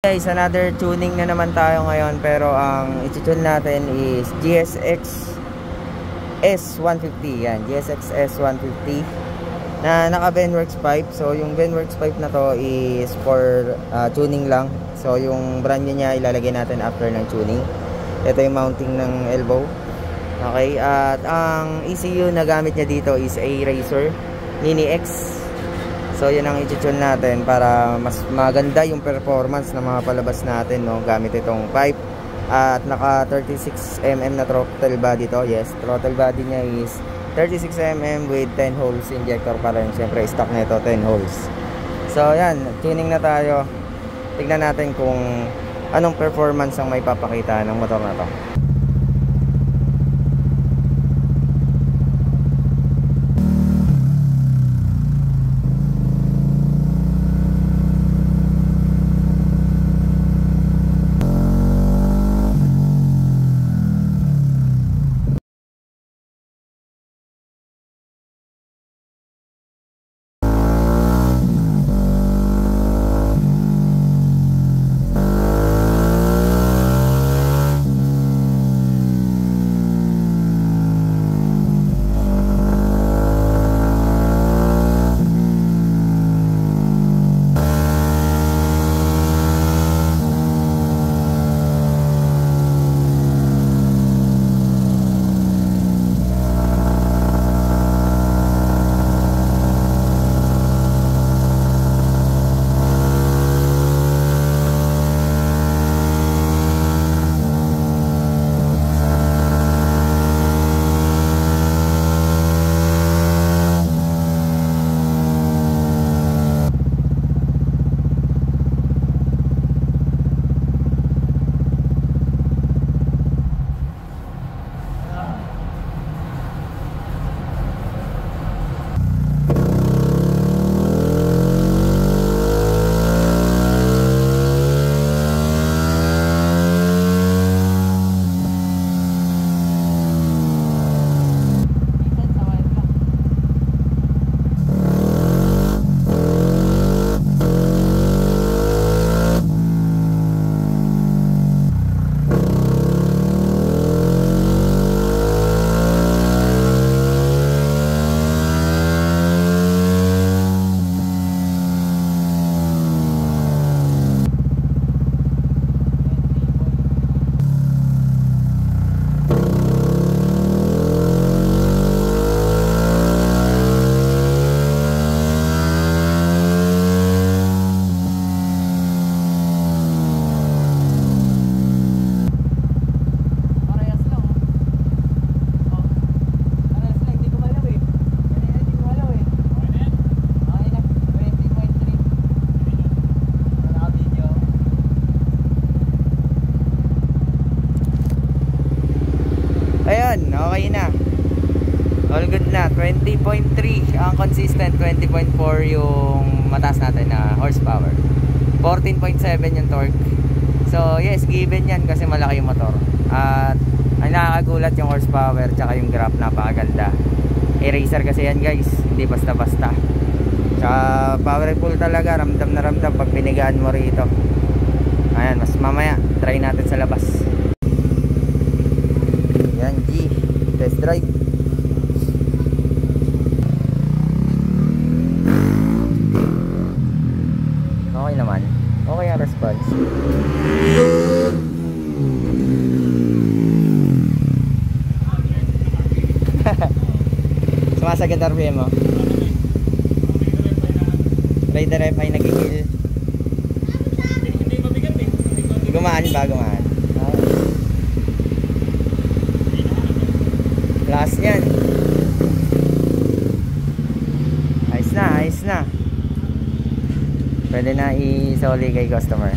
Guys, another tuning na naman tayo ngayon, pero ang i-tune natin is GSX S150. Yan, GSX S150 na naka Venworks pipe. So yung Venworks pipe na to is for tuning lang. So yung brand niya ilalagay natin after ng tuning. Ito yung mounting ng elbow. Okay, at ang ECU na gamit niya dito is a Razer Mini X. So yun ang i-tune natin para mas maganda yung performance ng mga palabas natin, no, gamit itong pipe. At naka 36mm na throttle body to. Yes, throttle body niya is 36mm with 10 holes injector pa rin. Siyempre stock nito 10 holes. So yan, tuning na tayo. Tignan natin kung anong performance ang may papakita ng motor na to. Ayun, okay na. All good na. 20.3 ang consistent, 20.4 yung mataas natin na horsepower. 14.7 yung torque. So yes, given yan kasi malaki yung motor. At ang nakakagulat yung horsepower tsaka yung graph, napakaganda. Racer kasi yan guys, hindi basta-basta. Tsaka powerful talaga, ramdam na ramdam pag pinigaan mo rito. Ayan, mas mamaya try natin sa labas. Yan, G, test drive. Okay naman. Okay ang response. Sumasagad RPM mo. Rider F ay nagigil. Hindi mabigat eh. Gumaan ba? Gumaan. Last yan. Ayos na, ayos na. Pwede na isoli kay customer.